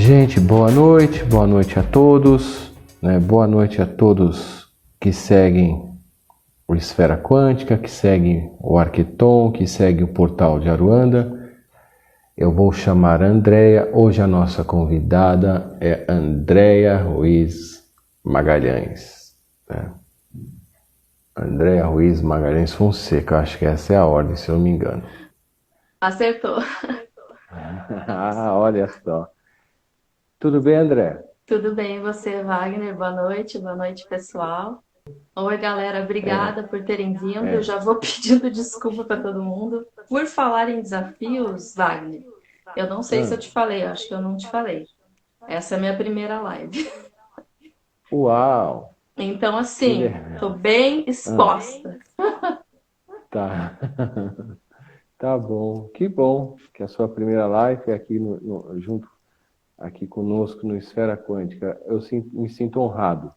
Gente, boa noite a todos, né? Boa noite a todos que seguem o Esfera Quântica, que seguem o Arqueton, que seguem o Portal de Aruanda. Eu vou chamar a Andréia. Hoje a nossa convidada é Andréia Ruiz Magalhães, né? Andréia Ruiz Magalhães Fonseca, acho que essa é a ordem, se eu não me engano. Acertou. Ah, olha só. Tudo bem, André? Tudo bem, e você, Wagner? Boa noite, pessoal. Oi, galera, obrigada por terem vindo. Eu É. já vou pedindo desculpa para todo mundo. Por falar em desafios, Wagner, eu não sei se eu Ah, te falei, eu acho que eu não te falei. Essa é a minha primeira live. uau! Então, Que assim, tô legal. bem Ah, exposta. tá. Tá bom. Que bom que a sua primeira live é aqui junto aqui conosco no Esfera Quântica. Me sinto honrado,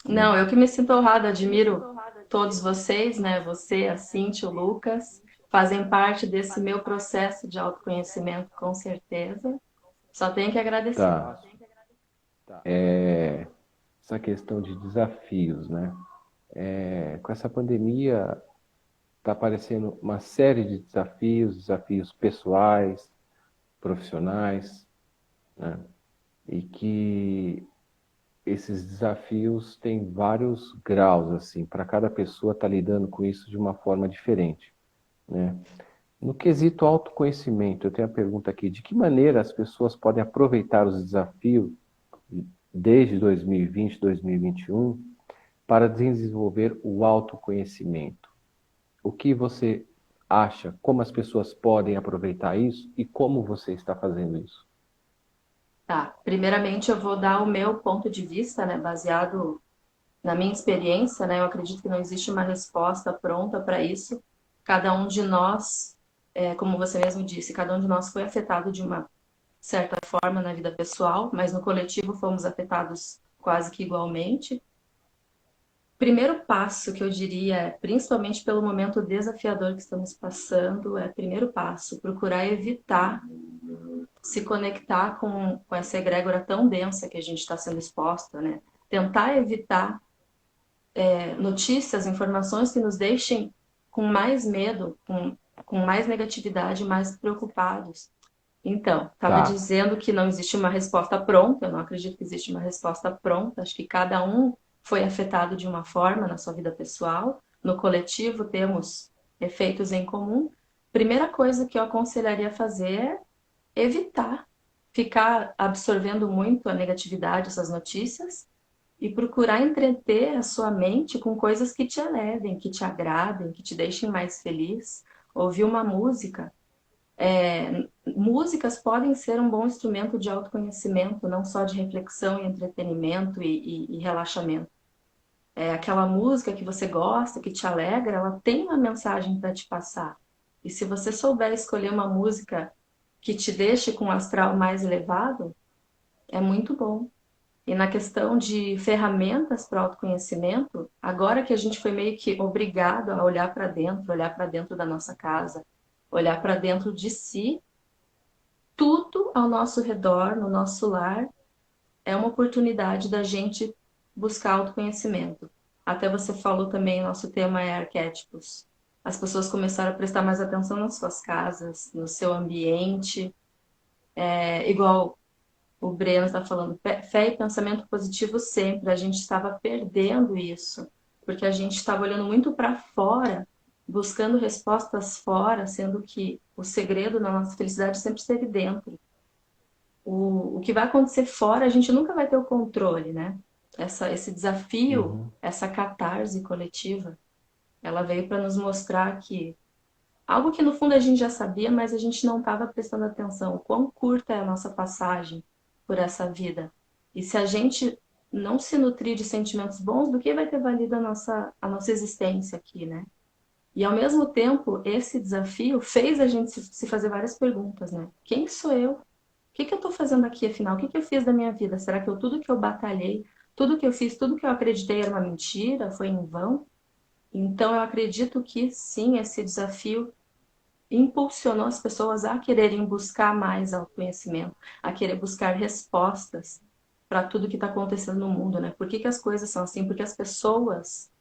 né? Não, eu que me sinto honrada, admiro todos vocês, né? Você, a Cintia, o Lucas, fazem parte desse meu processo de autoconhecimento, com certeza. Só tenho que agradecer. Tá. É, essa questão de desafios, né? Com essa pandemia está aparecendo uma série de desafios, desafios pessoais, profissionais, né? E que esses desafios têm vários graus, assim, para cada pessoa estar lidando com isso de uma forma diferente, né? No quesito autoconhecimento, eu tenho a pergunta aqui: de que maneira as pessoas podem aproveitar os desafios desde 2020, 2021 para desenvolver o autoconhecimento? O que você acha? Como as pessoas podem aproveitar isso e como você está fazendo isso? Tá, primeiramente eu vou dar o meu ponto de vista, né, baseado na minha experiência, né, eu acredito que não existe uma resposta pronta para isso. Cada um de nós, como você mesmo disse, cada um de nós foi afetado de uma certa forma na vida pessoal, mas no coletivo fomos afetados quase que igualmente. Primeiro passo que eu diria, principalmente pelo momento desafiador que estamos passando, primeiro passo, procurar evitar se conectar com essa egrégora tão densa que a gente está sendo exposta, né? Tentar evitar notícias, informações que nos deixem com mais medo, com mais negatividade, mais preocupados. Então, estava Tá, dizendo que não existe uma resposta pronta, eu não acredito que existe uma resposta pronta, acho que cada um foi afetado de uma forma na sua vida pessoal, no coletivo temos efeitos em comum. Primeira coisa que eu aconselharia a fazer é evitar ficar absorvendo muito a negatividade, essas notícias, e procurar entreter a sua mente com coisas que te elevem, que te agradem, que te deixem mais feliz. Ouvir uma música. Músicas podem ser um bom instrumento de autoconhecimento, não só de reflexão e entretenimento e relaxamento. Aquela música que você gosta, que te alegra, ela tem uma mensagem para te passar. E se você souber escolher uma música que te deixe com o astral mais elevado, é muito bom. E na questão de ferramentas para autoconhecimento, agora que a gente foi meio que obrigado a olhar para dentro da nossa casa, olhar para dentro de si, tudo ao nosso redor, no nosso lar, é uma oportunidade da gente buscar autoconhecimento. Até você falou também, nosso tema é arquétipos. As pessoas começaram a prestar mais atenção nas suas casas, no seu ambiente, igual o Breno está falando, fé e pensamento positivo sempre. A gente estava perdendo isso, porque a gente estava olhando muito para fora, buscando respostas fora, sendo que o segredo da nossa felicidade sempre esteve dentro. O que vai acontecer fora, a gente nunca vai ter o controle, né? Esse desafio, uhum, essa catarse coletiva, ela veio para nos mostrar que algo que no fundo a gente já sabia, mas a gente não estava prestando atenção. O quão curta é a nossa passagem por essa vida. E se a gente não se nutrir de sentimentos bons, do que vai ter valido a nossa existência aqui, né? E ao mesmo tempo, esse desafio fez a gente se fazer várias perguntas, né? Quem sou eu? O que que eu estou fazendo aqui, afinal? O que que eu fiz da minha vida? Será que tudo que eu batalhei, tudo que eu fiz, tudo que eu acreditei era uma mentira? Foi em vão? Então, eu acredito que sim, esse desafio impulsionou as pessoas a quererem buscar mais autoconhecimento, a querer buscar respostas para tudo que está acontecendo no mundo, né? Por que que as coisas são assim? Porque as pessoas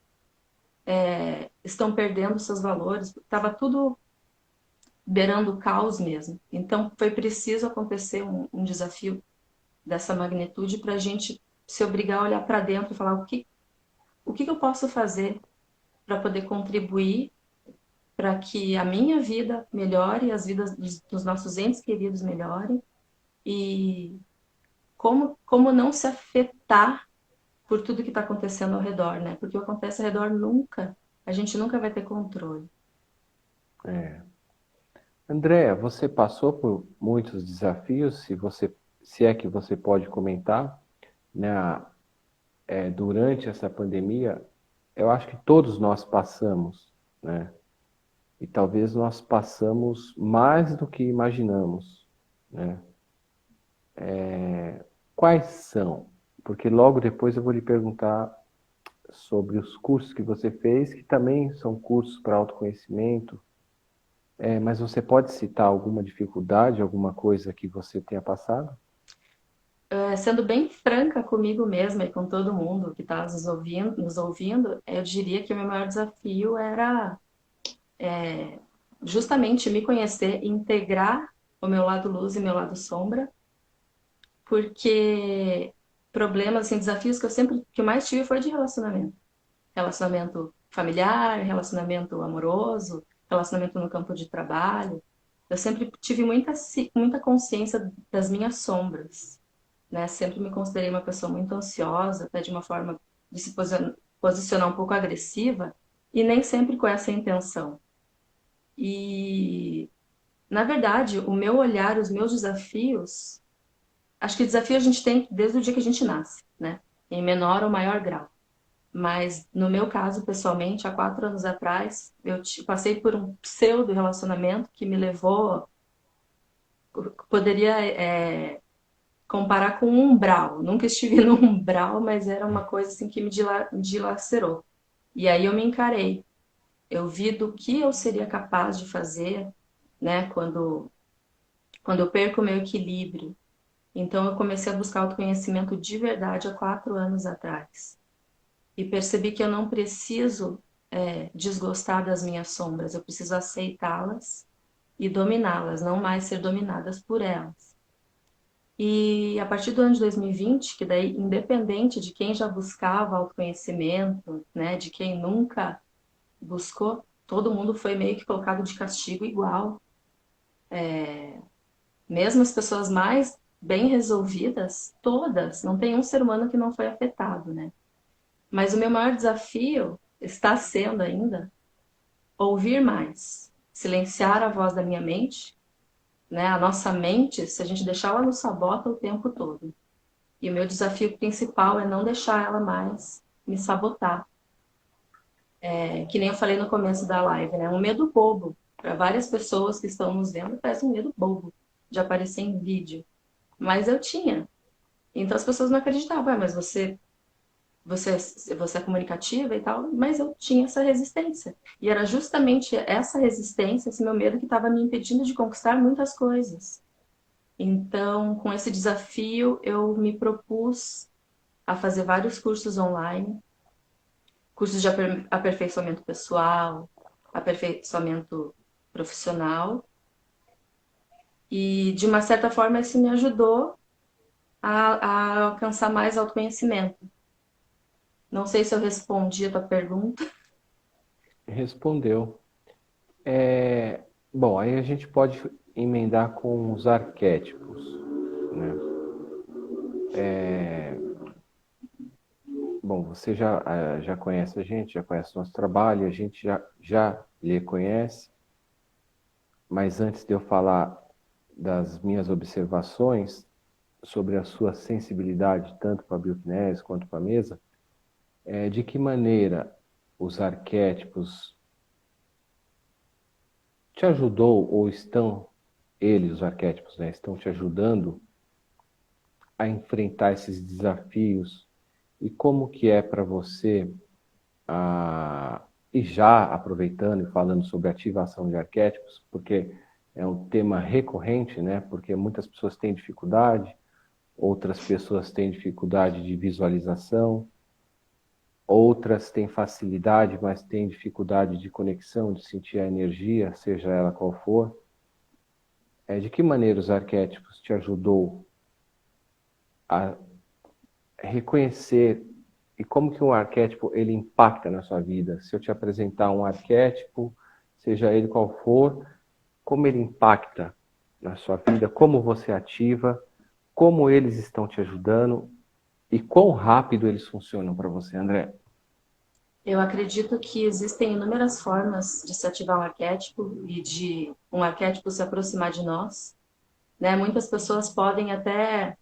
estão perdendo seus valores, estava tudo beirando o caos mesmo. Então, foi preciso acontecer um desafio dessa magnitude para a gente se obrigar a olhar para dentro e falar o que eu posso fazer para poder contribuir para que a minha vida melhore, as vidas dos nossos entes queridos melhorem e como não se afetar por tudo que está acontecendo ao redor, né? Porque o que acontece ao redor a gente nunca vai ter controle. É. Andréa, você passou por muitos desafios, se é que você pode comentar, né? Durante essa pandemia, eu acho que todos nós passamos, né? E talvez nós passamos mais do que imaginamos, né? Quais são? Porque logo depois eu vou lhe perguntar sobre os cursos que você fez, que também são cursos para autoconhecimento. Mas você pode citar alguma dificuldade, alguma coisa que você tenha passado? Sendo bem franca comigo mesma e com todo mundo que está nos ouvindo, eu diria que o meu maior desafio era justamente me conhecer, integrar o meu lado luz e meu lado sombra, porque problemas, assim, desafios que eu mais tive foi de relacionamento. Relacionamento familiar, relacionamento amoroso, relacionamento no campo de trabalho. Eu sempre tive muita consciência das minhas sombras, né? Sempre me considerei uma pessoa muito ansiosa, até de uma forma de se posicionar um pouco agressiva, e nem sempre com essa intenção. E, na verdade, o meu olhar, os meus desafios, acho que desafio a gente tem desde o dia que a gente nasce, né? Em menor ou maior grau. Mas no meu caso, pessoalmente, há 4 anos atrás, passei por um pseudo relacionamento que me levou, poderia comparar com um umbral. Nunca estive no umbral, mas era uma coisa assim que me dilacerou. E aí eu me encarei. Eu vi do que eu seria capaz de fazer, né, quando eu perco o meu equilíbrio. Então eu comecei a buscar autoconhecimento de verdade há 4 anos atrás. E percebi que eu não preciso desgostar das minhas sombras, eu preciso aceitá-las e dominá-las, não mais ser dominadas por elas. E a partir do ano de 2020, que daí, independente de quem já buscava autoconhecimento, né, de quem nunca buscou, todo mundo foi meio que colocado de castigo igual. Mesmo as pessoas mais bem resolvidas, todas, não tem um ser humano que não foi afetado, né? Mas o meu maior desafio está sendo ainda ouvir mais, silenciar a voz da minha mente, né? A nossa mente, se a gente deixar, ela nos sabota o tempo todo. E o meu desafio principal é não deixar ela mais me sabotar. Que nem eu falei no começo da live, né? Um medo bobo. Para várias pessoas que estão nos vendo, parece um medo bobo de aparecer em vídeo. Mas eu tinha. Então as pessoas não acreditavam, mas você é comunicativa e tal, mas eu tinha essa resistência. E era justamente essa resistência, esse meu medo que estava me impedindo de conquistar muitas coisas. Então, com esse desafio, eu me propus a fazer vários cursos online, cursos de aperfeiçoamento pessoal, aperfeiçoamento profissional, e de uma certa forma isso me ajudou a alcançar mais autoconhecimento. Não sei se eu respondi a tua pergunta. Respondeu. Bom, aí a gente pode emendar com os arquétipos, né? Bom, você já conhece a gente, já conhece nosso trabalho, a gente já lhe conhece, mas antes de eu falar das minhas observações sobre a sua sensibilidade, tanto para a bioquinese quanto para a mesa, de que maneira os arquétipos te ajudou ou estão, eles, os arquétipos, né, estão te ajudando a enfrentar esses desafios e como que é para você e já aproveitando e falando sobre ativação de arquétipos, porque é um tema recorrente, né? Porque muitas pessoas têm dificuldade, outras pessoas têm dificuldade de visualização, outras têm facilidade, mas têm dificuldade de conexão, de sentir a energia, seja ela qual for. De que maneira os arquétipos te ajudou a reconhecer e como que um arquétipo ele impacta na sua vida? Se eu te apresentar um arquétipo, seja ele qual for, como ele impacta na sua vida, como você ativa, como eles estão te ajudando e quão rápido eles funcionam para você, André? Eu acredito que existem inúmeras formas de se ativar um arquétipo e de um arquétipo se aproximar de nós, né? Muitas pessoas podem até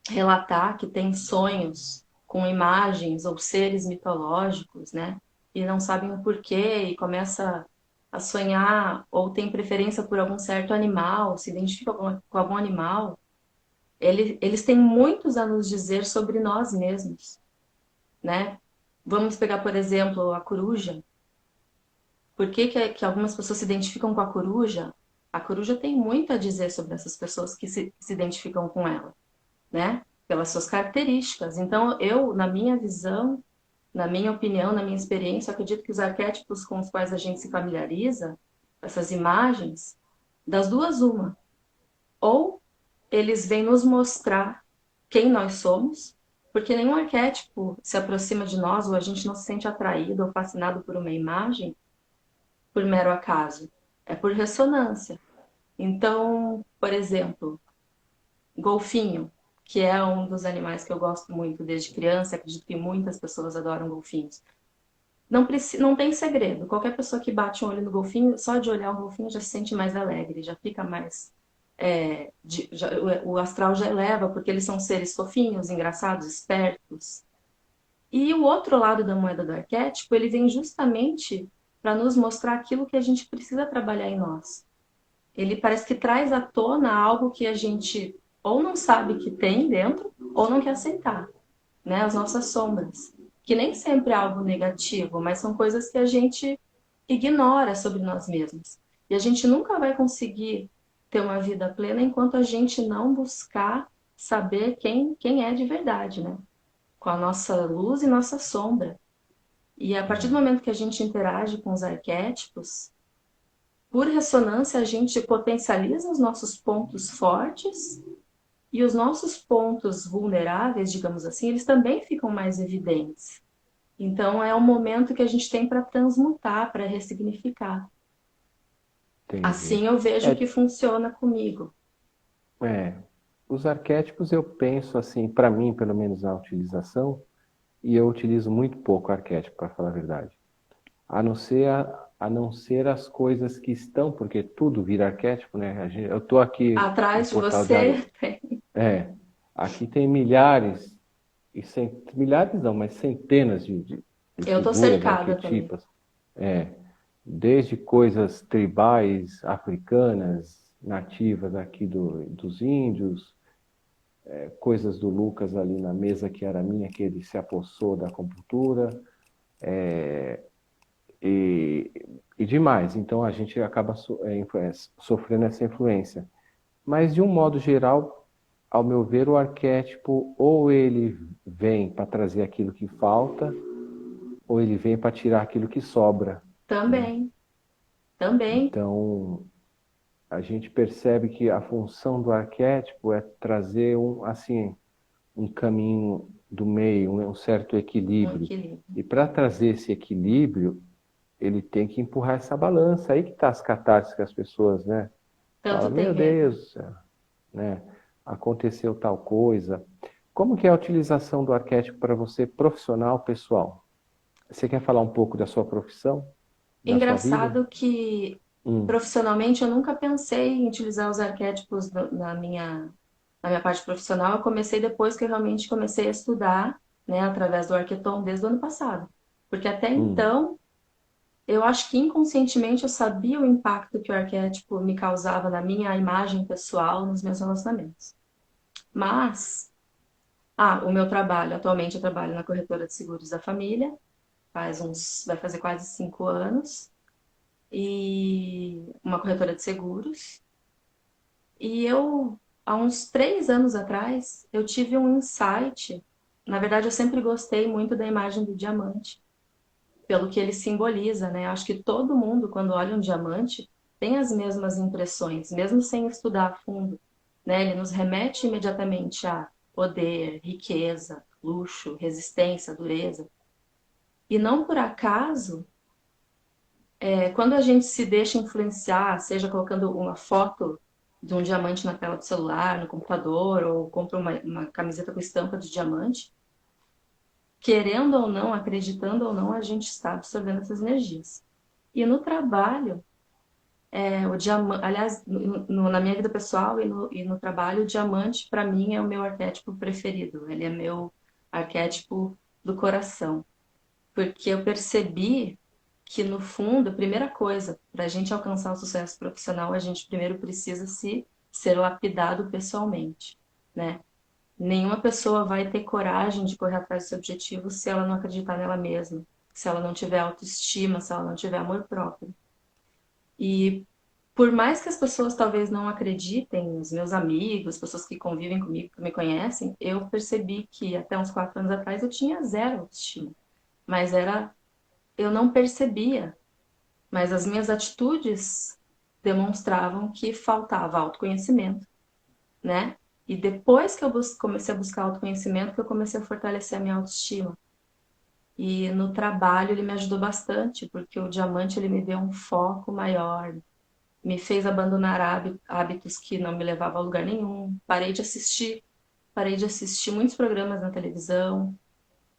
relatar que têm sonhos com imagens ou seres mitológicos, né? E não sabem o porquê e começa a sonhar ou tem preferência por algum certo animal, se identifica com algum animal. Eles têm muitos a nos dizer sobre nós mesmos, né? Vamos pegar, por exemplo, a coruja. Por que algumas pessoas se identificam com a coruja? A coruja tem muito a dizer sobre essas pessoas que se identificam com ela, né? Pelas suas características. Então, eu, na minha visão, na minha opinião, na minha experiência, acredito que os arquétipos com os quais a gente se familiariza, essas imagens, das duas, uma. Ou eles vêm nos mostrar quem nós somos, porque nenhum arquétipo se aproxima de nós ou a gente não se sente atraído ou fascinado por uma imagem por mero acaso. É por ressonância. Então, por exemplo, golfinho, que é um dos animais que eu gosto muito desde criança, acredito que muitas pessoas adoram golfinhos. Não tem segredo. Qualquer pessoa que bate um olho no golfinho, só de olhar o golfinho já se sente mais alegre, já fica mais. O astral já eleva, porque eles são seres fofinhos, engraçados, espertos. E o outro lado da moeda do arquétipo, ele vem justamente para nos mostrar aquilo que a gente precisa trabalhar em nós. Ele parece que traz à tona algo que a gente ou não sabe que tem dentro, ou não quer aceitar, né? As nossas sombras, que nem sempre é algo negativo, mas são coisas que a gente ignora sobre nós mesmos. E a gente nunca vai conseguir ter uma vida plena enquanto a gente não buscar saber quem é de verdade, né? Com a nossa luz e nossa sombra. E a partir do momento que a gente interage com os arquétipos, por ressonância, a gente potencializa os nossos pontos fortes e os nossos pontos vulneráveis, digamos assim, eles também ficam mais evidentes. Então, é um momento que a gente tem para transmutar, para ressignificar. Entendi. Assim eu vejo É, que funciona comigo. é, os arquétipos eu penso assim, para mim, pelo menos a utilização, e eu utilizo muito pouco arquétipo, para falar a verdade. A não ser as coisas que estão, porque tudo vira arquétipo, né? Eu estou aqui no Atrás de portal de água. você, É, aqui tem milhares, milhares não, mas centenas de eu estou figuras cercada também. arquetípicas. É, desde coisas tribais africanas, nativas aqui dos índios, coisas do Lucas ali na mesa que era minha, que ele se apossou da acupuntura, e, e demais. Então a gente acaba sofrendo essa influência. Mas de um modo geral, ao meu ver, o arquétipo ou ele vem para trazer aquilo que falta, ou ele vem para tirar aquilo que sobra, né? Também, também. Então, a gente percebe que a função do arquétipo é trazer um caminho do meio, um certo Um equilíbrio. equilíbrio. E para trazer esse equilíbrio, ele tem que empurrar essa balança. Aí que está as catarses que as pessoas, né? Fala, Tanto tem meu medo. Deus, né? Aconteceu tal coisa. Como que é a utilização do arquétipo para você profissional, pessoal? Você quer falar um pouco da sua profissão, da sua vida? Engraçado que Hum, profissionalmente eu nunca pensei em utilizar os arquétipos na minha parte profissional. Eu comecei depois que eu realmente comecei a estudar, né, através do Arqueton desde o ano passado. Porque até hum, então, eu acho que inconscientemente eu sabia o impacto que o arquétipo me causava na minha imagem pessoal, nos meus relacionamentos. Mas, o meu trabalho, atualmente eu trabalho na corretora de seguros da família, vai fazer quase 5 anos, e uma corretora de seguros. E eu, há uns 3 anos atrás, eu tive um insight. Na verdade, eu sempre gostei muito da imagem do diamante, pelo que ele simboliza, né? Acho que todo mundo, quando olha um diamante, tem as mesmas impressões, mesmo sem estudar a fundo, né? Ele nos remete imediatamente a poder, riqueza, luxo, resistência, dureza. E não por acaso, quando a gente se deixa influenciar, seja colocando uma foto de um diamante na tela do celular, no computador, ou compra uma camiseta com estampa de diamante, querendo ou não, acreditando ou não, a gente está absorvendo essas energias. E no trabalho, o diamante, aliás, na minha vida pessoal e no trabalho, o diamante, para mim, é o meu arquétipo preferido. Ele é meu arquétipo do coração. Porque eu percebi que, no fundo, a primeira coisa, para a gente alcançar o sucesso profissional, a gente primeiro precisa ser lapidado pessoalmente, né? Nenhuma pessoa vai ter coragem de correr atrás do seu objetivo se ela não acreditar nela mesma, se ela não tiver autoestima, se ela não tiver amor próprio. E por mais que as pessoas talvez não acreditem, os meus amigos, pessoas que convivem comigo, que me conhecem, eu percebi que até uns 4 anos atrás eu tinha zero autoestima. Mas eu não percebia, mas as minhas atitudes demonstravam que faltava autoconhecimento, né? E depois que eu comecei a buscar autoconhecimento, que eu comecei a fortalecer a minha autoestima. E no trabalho ele me ajudou bastante, porque o diamante ele me deu um foco maior, me fez abandonar hábitos que não me levavam a lugar nenhum. Parei de assistir muitos programas na televisão.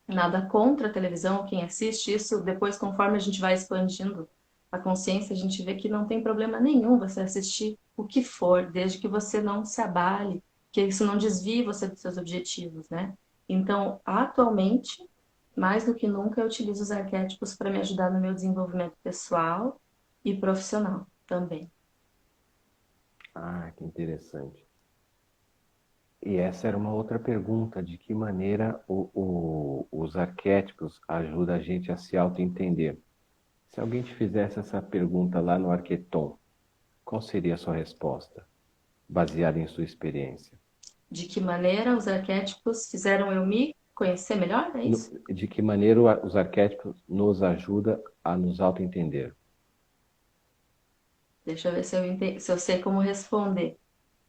Nada contra a televisão, quem assiste isso, depois, conforme a gente vai expandindo a consciência, a gente vê que não tem problema nenhum você assistir o que for, desde que você não se abale, que isso não desvie você dos seus objetivos, né? Então, atualmente, mais do que nunca, eu utilizo os arquétipos para me ajudar no meu desenvolvimento pessoal e profissional também. Ah, que interessante. E essa era uma outra pergunta, de que maneira os arquétipos ajudam a gente a se auto-entender? Se alguém te fizesse essa pergunta lá no Arqueton, qual seria a sua resposta, baseada em sua experiência? De que maneira os arquétipos fizeram eu me conhecer melhor? É isso? De que maneira os arquétipos nos ajudam a nos auto-entender? Deixa eu ver se eu sei como responder.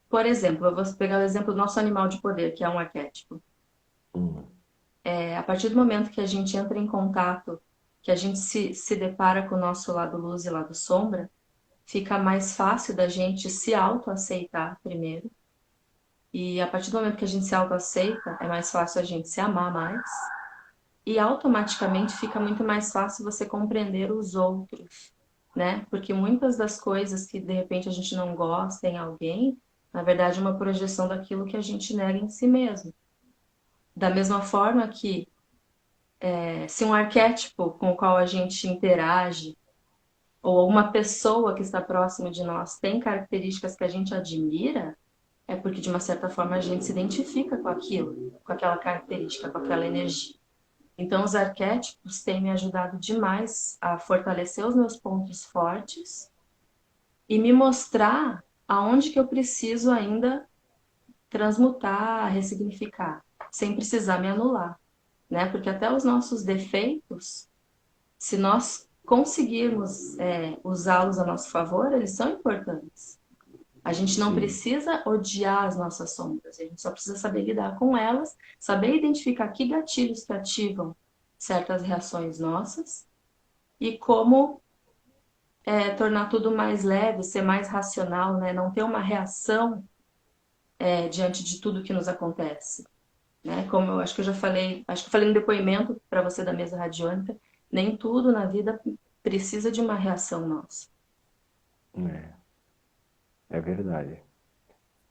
Por exemplo, eu vou pegar o exemplo do nosso animal de poder, que é um arquétipo. Hum, A partir do momento que a gente entra em contato, que a gente se depara com o nosso lado luz e lado sombra, fica mais fácil da gente se autoaceitar primeiro. E a partir do momento que a gente se autoaceita, é mais fácil a gente se amar mais. E automaticamente fica muito mais fácil você compreender os outros, né? Porque muitas das coisas que de repente a gente não gosta em alguém, na verdade é uma projeção daquilo que a gente nega em si mesmo. Da mesma forma que se um arquétipo com o qual a gente interage ou uma pessoa que está próximo de nós tem características que a gente admira, é porque de uma certa forma a gente se identifica com aquilo, com aquela característica, com aquela energia. Então, os arquétipos têm me ajudado demais a fortalecer os meus pontos fortes e me mostrar aonde que eu preciso ainda transmutar, ressignificar, sem precisar me anular, né? Porque até os nossos defeitos, se nós conseguirmos usá-los a nosso favor, eles são importantes. A gente não sim, precisa odiar as nossas sombras, a gente só precisa saber lidar com elas, saber identificar que gatilhos que ativam certas reações nossas e como tornar tudo mais leve, ser mais racional, né? Não ter uma reação diante de tudo que nos acontece, né? Como eu acho que eu já falei, acho que eu falei no depoimento para você da mesa radiônica, nem tudo na vida precisa de uma reação nossa. é, é verdade.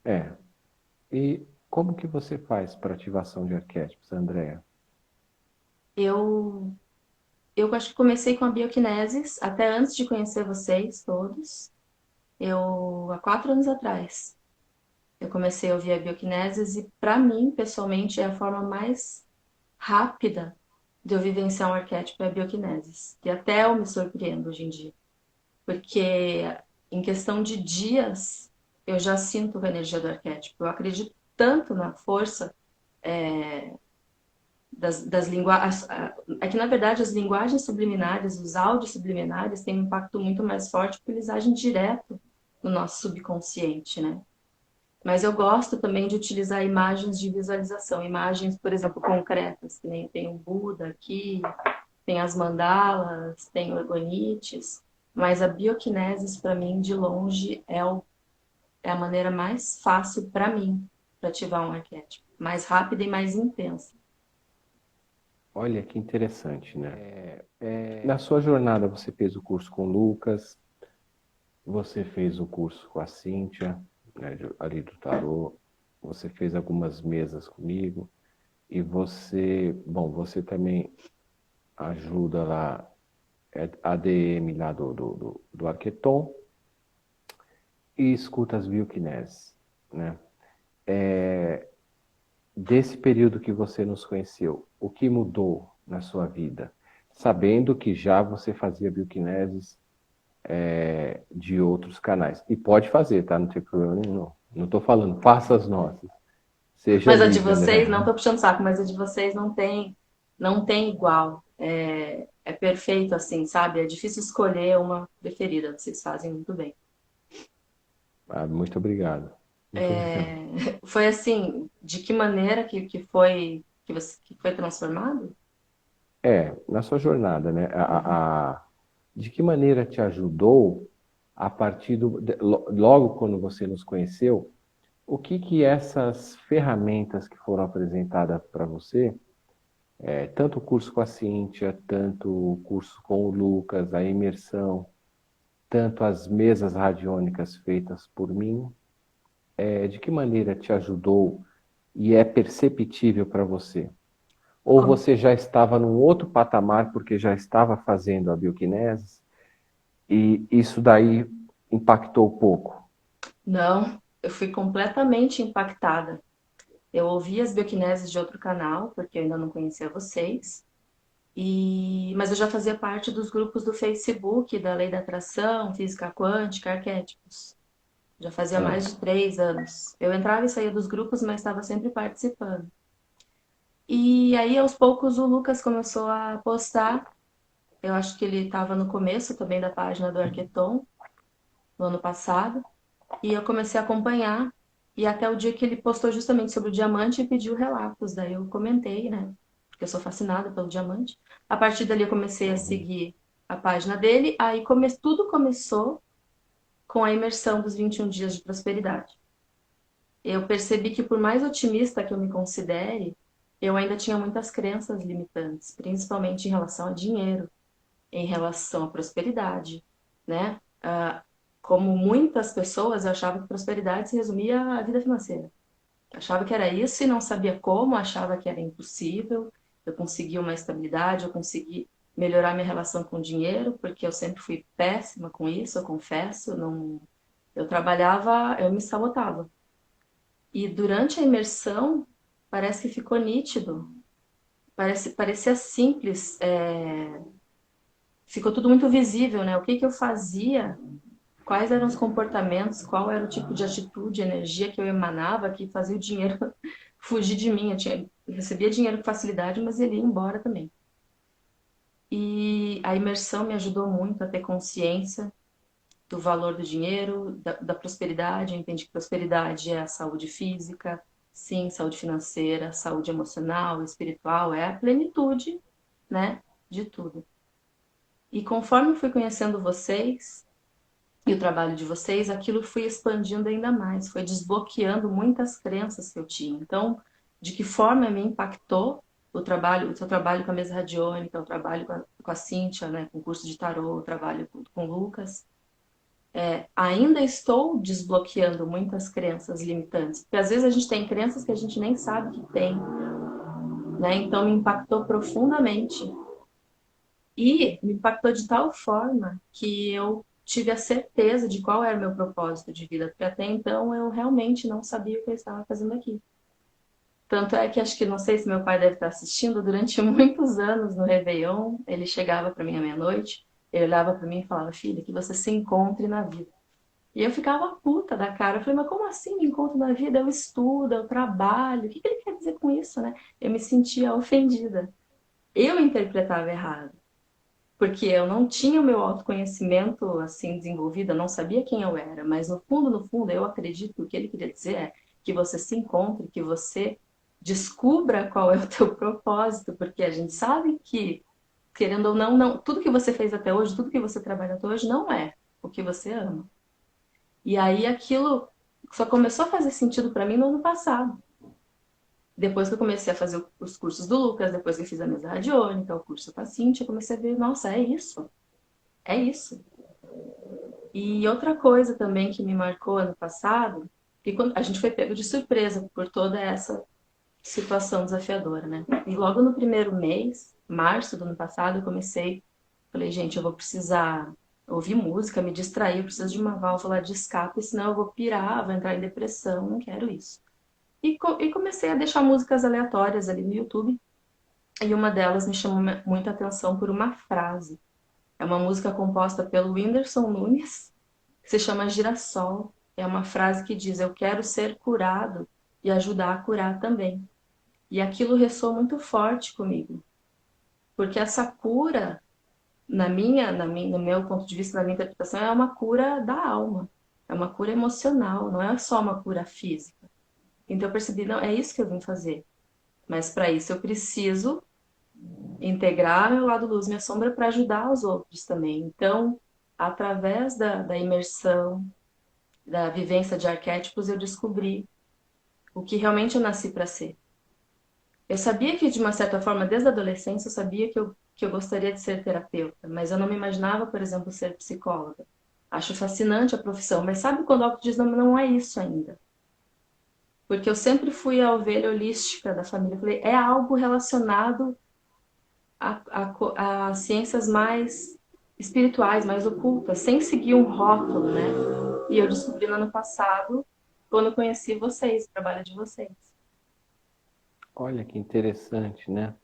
É. E como que você faz para ativação de arquétipos, Andréa? Eu, eu acho que comecei com a bioquinesis até antes de conhecer vocês todos. Há 4 anos atrás, eu comecei a ouvir a bioquinesis e, para mim, pessoalmente, é a forma mais rápida de eu vivenciar um arquétipo é a bioquinesis. E até eu me surpreendo hoje em dia. Porque em questão de dias, eu já sinto a energia do arquétipo. Eu acredito tanto na força das linguagens. É que, na verdade, as linguagens subliminares, os áudios subliminares, têm um impacto muito mais forte porque eles agem direto no nosso subconsciente, né? Mas eu gosto também de utilizar imagens de visualização, imagens, por exemplo, concretas, que nem tem o Buda aqui, tem as mandalas, tem orgonites, mas a bioquinesis, para mim, de longe, é a maneira mais fácil para mim para ativar um arquétipo, mais rápida e mais intensa. Olha que interessante, né? Na sua jornada, você fez o curso com o Lucas, você fez o curso com a Cíntia, né, ali do Tarô, você fez algumas mesas comigo, e você, bom, você também ajuda lá, é ADM lá do Arqueton, e escuta as bioquineses, né? Desse período que você nos conheceu, o que mudou na sua vida? Sabendo que já você fazia bioquineses de outros canais. E pode fazer, tá? Não tem problema nenhum. Não estou falando, faça as nossas. Seja Mas a de livre, vocês, não André. tô puxando saco, mas a de vocês não tem igual. É perfeito assim, sabe? É difícil escolher uma preferida. Vocês fazem muito bem. Ah, muito obrigado. Muito obrigado. Foi assim, de que maneira que foi transformado? Na sua jornada, né? De que maneira te ajudou a partir logo quando você nos conheceu, o que que essas ferramentas que foram apresentadas para você, tanto o curso com a Cíntia, tanto o curso com o Lucas, a imersão, tanto as mesas radiônicas feitas por mim, de que maneira te ajudou e é perceptível para você? Ou Como- você já estava num outro patamar porque já estava fazendo a bioquinesis e isso daí impactou pouco? Não, eu fui completamente impactada. Eu ouvi as bioquineses de outro canal, porque eu ainda não conhecia vocês. Mas eu já fazia parte dos grupos do Facebook, da Lei da Atração, Física Quântica, Arquétipos. Já fazia Ah, mais de 3 anos. Eu entrava e saía dos grupos, mas estava sempre participando. E aí, aos poucos, o Lucas começou a postar. Eu acho que ele estava no começo também da página do Arqueton, no ano passado. E eu comecei a acompanhar. E até o dia que ele postou justamente sobre o diamante e pediu relatos. Daí eu comentei, né? Porque eu sou fascinada pelo diamante. A partir dali eu comecei a seguir a página dele. Aí tudo começou com a imersão dos 21 dias de prosperidade. Eu percebi que por mais otimista que eu me considere, eu ainda tinha muitas crenças limitantes, principalmente em relação a dinheiro, em relação à prosperidade, né? Como muitas pessoas, eu achava que prosperidade se resumia à vida financeira. Achava que era isso e não sabia como, achava que era impossível. Eu consegui uma estabilidade, eu consegui melhorar minha relação com o dinheiro, porque eu sempre fui péssima com isso, eu confesso. Não, eu trabalhava, eu me sabotava. E durante a imersão, parece que ficou nítido, parecia simples, ficou tudo muito visível, né? O que que eu fazia, quais eram os comportamentos, qual era o tipo de atitude, energia que eu emanava que fazia o dinheiro fugir de mim. Eu recebia dinheiro com facilidade, mas ele ia embora também. E a imersão me ajudou muito a ter consciência do valor do dinheiro, da prosperidade. Eu entendi que prosperidade é a saúde física, sim, saúde financeira, saúde emocional, espiritual, é a plenitude, né, de tudo. E conforme eu fui conhecendo vocês e o trabalho de vocês, aquilo fui expandindo ainda mais, foi desbloqueando muitas crenças que eu tinha. Então, de que forma me impactou o seu trabalho com a mesa radiônica, o trabalho com a Cíntia, né, com o curso de tarô, o trabalho com o Lucas, ainda estou desbloqueando muitas crenças limitantes, porque às vezes a gente tem crenças que a gente nem sabe que tem, né? Então me impactou profundamente e me impactou de tal forma que eu tive a certeza de qual era o meu propósito de vida, porque até então eu realmente não sabia o que eu estava fazendo aqui. Tanto é que acho que, não sei se meu pai deve estar assistindo, durante muitos anos no Réveillon, ele chegava para mim à meia-noite, ele olhava para mim e falava, filha, que você se encontre na vida. E eu ficava puta da cara. Eu falei, mas como assim me encontro na vida? Eu estudo, eu trabalho. O que que ele quer dizer com isso, né? Eu me sentia ofendida. Eu interpretava errado. Porque eu não tinha o meu autoconhecimento assim desenvolvido, eu não sabia quem eu era. Mas no fundo, eu acredito que o que ele queria dizer é que você se encontre, que você descubra qual é o teu propósito. Porque a gente sabe que, querendo ou não, tudo que você fez até hoje, tudo que você trabalha até hoje, não é o que você ama. E aí aquilo só começou a fazer sentido para mim no ano passado. Depois que eu comecei a fazer os cursos do Lucas, depois que eu fiz a mesa radiônica, o curso com a Cintia, eu comecei a ver, nossa, é isso. É isso. E outra coisa também que me marcou ano passado, que quando a gente foi pego de surpresa por toda essa situação desafiadora, né? E logo no primeiro mês, março do ano passado, eu comecei, falei, gente, eu vou precisar ouvir música, me distrair, eu preciso de uma válvula de escape, senão eu vou pirar, vou entrar em depressão, não quero isso. E comecei a deixar músicas aleatórias ali no YouTube, e uma delas me chamou muita atenção por uma frase. É uma música composta pelo Whindersson Nunes, que se chama Girassol. É uma frase que diz: eu quero ser curado e ajudar a curar também. E aquilo ressoou muito forte comigo, porque essa cura, no meu ponto de vista, na minha interpretação, é uma cura da alma, é uma cura emocional, não é só uma cura física. Então eu percebi, não, é isso que eu vim fazer. Mas para isso eu preciso integrar meu lado luz, minha sombra, para ajudar os outros também. Então, através da imersão, da vivência de arquétipos, eu descobri o que realmente eu nasci para ser. Eu sabia que, de uma certa forma, desde a adolescência, eu sabia que eu gostaria de ser terapeuta, mas eu não me imaginava, por exemplo, ser psicóloga. Acho fascinante a profissão, mas sabe quando algo diz, não, não é isso ainda? Porque eu sempre fui a ovelha holística da família. Eu falei, é algo relacionado a ciências mais espirituais, mais ocultas, sem seguir um rótulo, né? E eu descobri no ano passado, quando eu conheci vocês, o trabalho de vocês. Olha que interessante, né?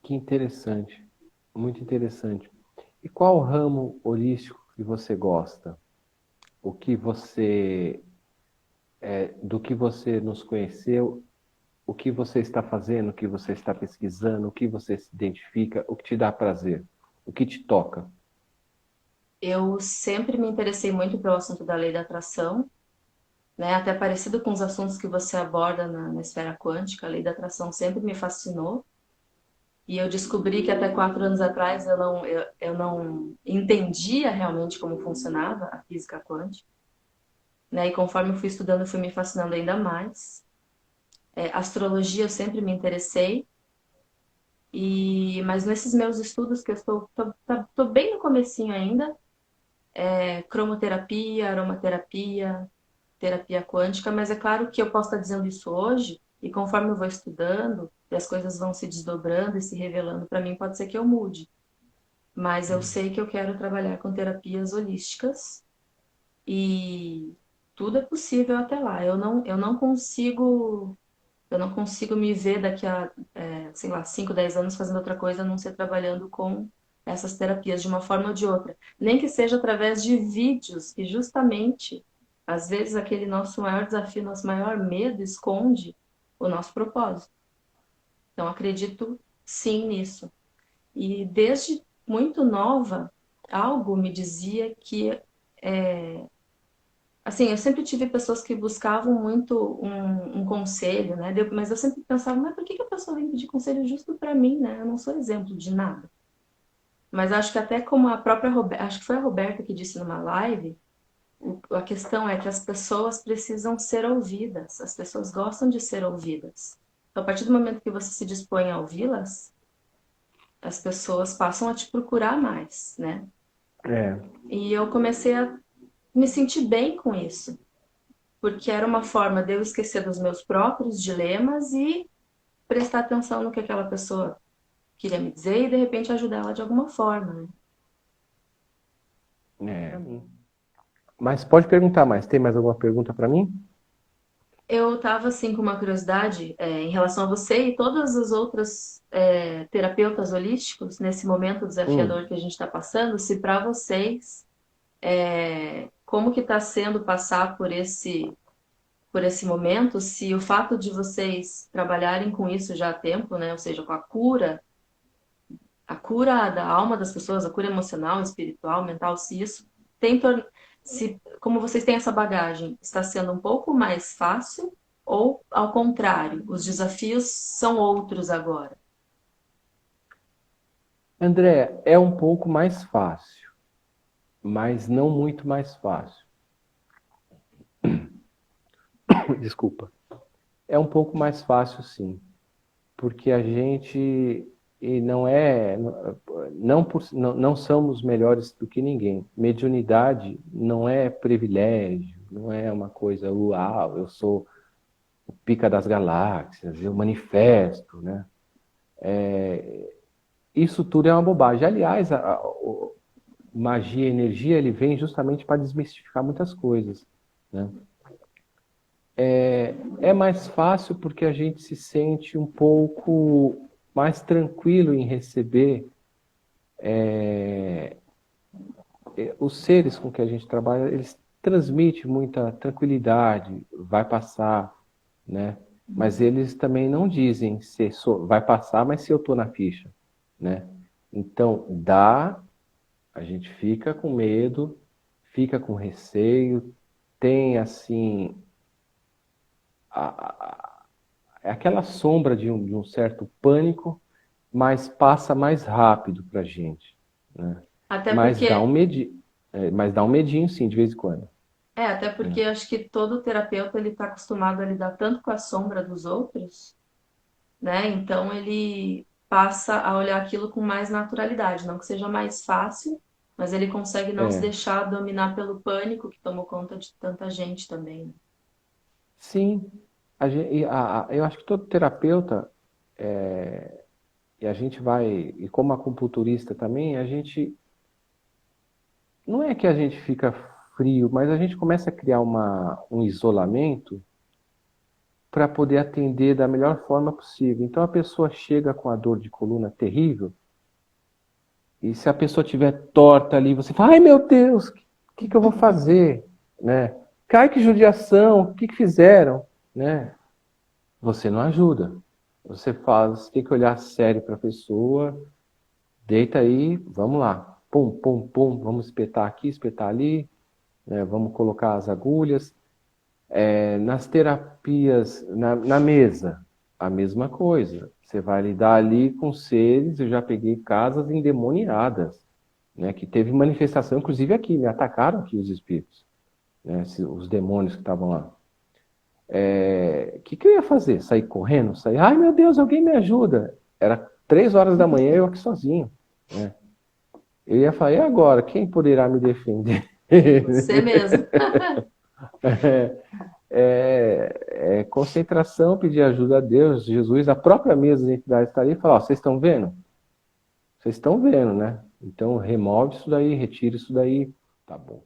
Que interessante, muito interessante. E qual ramo holístico que você gosta? O que você, do que você nos conheceu, o que você está fazendo, o que você está pesquisando, o que você se identifica, o que te dá prazer, o que te toca? Eu sempre me interessei muito pelo assunto da lei da atração, né? Até parecido com os assuntos que você aborda na esfera quântica, a lei da atração sempre me fascinou. E eu descobri que até 4 anos atrás eu não entendia realmente como funcionava a física quântica, né? E conforme eu fui estudando, eu fui me fascinando ainda mais. Astrologia eu sempre me interessei, mas nesses meus estudos que eu tô bem no comecinho ainda, cromoterapia, aromaterapia, terapia quântica, mas é claro que eu posso estar dizendo isso hoje, e conforme eu vou estudando, e as coisas vão se desdobrando e se revelando para mim, pode ser que eu mude. Mas eu sei que eu quero trabalhar com terapias holísticas e tudo é possível até lá. Eu não consigo me ver daqui a, sei lá, 5, 10 anos fazendo outra coisa, a não ser trabalhando com essas terapias de uma forma ou de outra. Nem que seja através de vídeos, que justamente, às vezes, aquele nosso maior desafio, nosso maior medo esconde o nosso propósito. Então, acredito sim nisso. E desde muito nova, algo me dizia que assim, eu sempre tive pessoas que buscavam muito um conselho, né? Mas eu sempre pensava, mas por que que a pessoa vem pedir conselho justo para mim, né? Eu não sou exemplo de nada. Mas acho que até como a própria Roberta, acho que foi a Roberta que disse numa live, a questão é que as pessoas precisam ser ouvidas, as pessoas gostam de ser ouvidas. Então, a partir do momento que você se dispõe a ouvi-las, as pessoas passam a te procurar mais, né? É, E eu comecei a me sentir bem com isso, porque era uma forma de eu esquecer dos meus próprios dilemas e prestar atenção no que aquela pessoa queria me dizer e de repente ajudar ela de alguma forma, né? é. Mas pode perguntar mais. Tem mais alguma pergunta para mim? Eu estava assim com uma curiosidade em relação a você e todas as outras terapeutas holísticos nesse momento desafiador Hum. que a gente está passando, se para vocês como que está sendo passar por esse momento, se o fato de vocês trabalharem com isso já há tempo, né, ou seja, com a cura da alma das pessoas, a cura emocional, espiritual, mental, se isso tem, se, como vocês têm essa bagagem, está sendo um pouco mais fácil ou, ao contrário, os desafios são outros agora? André, é um pouco mais fácil, mas não muito mais fácil. Desculpa. É um pouco mais fácil, sim, porque a gente e não é, não somos melhores do que ninguém. Mediunidade não é privilégio, não é uma coisa, uau, eu sou o pica das galáxias, eu manifesto, né? Isso tudo é uma bobagem. Aliás, magia e energia, ele vem justamente para desmistificar muitas coisas, né? É mais fácil porque a gente se sente um pouco mais tranquilo em receber os seres com que a gente trabalha, eles transmitem muita tranquilidade, vai passar, né? Mas eles também não dizem se vai passar, mas se eu estou na ficha, né? Então, a gente fica com medo, fica com receio, tem assim é aquela sombra de um certo pânico, mas passa mais rápido para a gente, né? Até Mas dá um porque medinho, mas dá um medinho sim, de vez em quando, até porque né? acho que todo terapeuta ele está acostumado a lidar tanto com a sombra dos outros, né? Então ele passa a olhar aquilo com mais naturalidade, não que seja mais fácil, mas ele consegue não se É, deixar dominar pelo pânico que tomou conta de tanta gente também, né? sim, eu acho que todo terapeuta, e a gente vai, e como acupunturista também, a gente, não é que a gente fica frio, mas a gente começa a criar um isolamento para poder atender da melhor forma possível. Então a pessoa chega com a dor de coluna terrível, e se a pessoa estiver torta ali, você fala, ai meu Deus, que eu vou fazer? Né? Cai que judiação, o que fizeram? Né? Você não ajuda. Você faz, você tem que olhar sério para a pessoa, deita aí, vamos lá. Pum, pum, pum, vamos espetar aqui, espetar ali, né? Vamos colocar as agulhas. Nas terapias, na mesa, a mesma coisa. Você vai lidar ali com seres, eu já peguei casas endemoniadas, né? Que teve manifestação, inclusive aqui, me atacaram aqui os espíritos, né? Os demônios que estavam lá. Que eu ia fazer? Sair correndo? Sair, ai meu Deus, alguém me ajuda. Era 3 horas da manhã, eu aqui sozinho, né? Eu ia falar, e agora? Quem poderá me defender? Você mesmo. É concentração, pedir ajuda a Deus, Jesus, a própria mesa de entidade está ali e fala, ó, vocês estão vendo? Vocês estão vendo, né? Então remove isso daí, retira isso daí. Tá bom.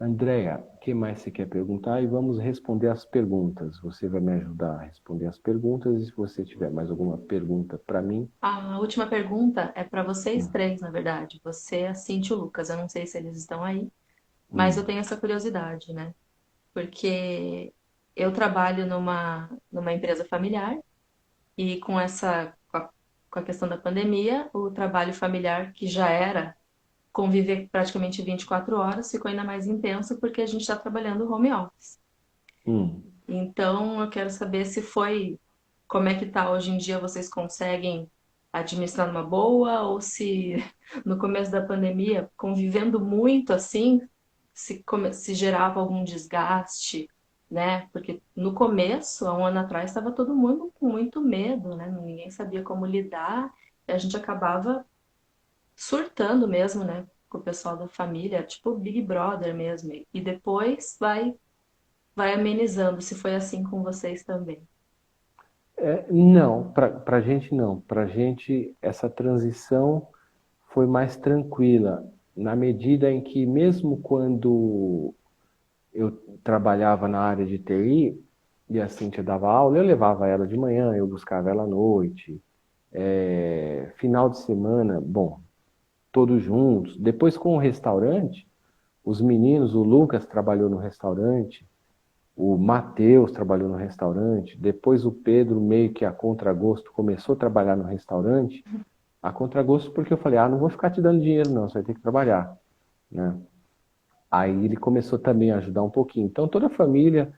Andréia, o que mais você quer perguntar? E vamos responder as perguntas. Você vai me ajudar a responder as perguntas. E se você tiver mais alguma pergunta para mim, A última pergunta é para vocês hum, três, na verdade. Você, a Cintia e o Lucas. Eu não sei se eles estão aí, mas eu hum, tenho essa curiosidade, né? Porque eu trabalho numa empresa familiar e com a questão da pandemia, o trabalho familiar, que já era conviver praticamente 24 horas, ficou ainda mais intenso porque a gente está trabalhando home office. hum. Então, eu quero saber se foi, como é que tá hoje em dia, vocês conseguem administrar numa boa ou se no começo da pandemia, convivendo muito assim, se gerava algum desgaste, né? Porque no começo, há um ano atrás, estava todo mundo com muito medo, né? Ninguém sabia como lidar, e a gente acabava surtando mesmo, né? Com o pessoal da família, tipo Big Brother mesmo. E depois vai amenizando, se foi assim com vocês também. Não, para a gente não. Para a gente, essa transição foi mais tranquila, na medida em que, mesmo quando eu trabalhava na área de TI, e a Cíntia dava aula, eu levava ela de manhã, eu buscava ela à noite. Final de semana, bom, todos juntos. Depois com o restaurante, os meninos, o Lucas trabalhou no restaurante, o Matheus trabalhou no restaurante, depois o Pedro, meio que a contragosto, começou a trabalhar no restaurante, a contragosto porque eu falei, não vou ficar te dando dinheiro não, você vai ter que trabalhar, né? Aí ele começou também a ajudar um pouquinho. Então toda a família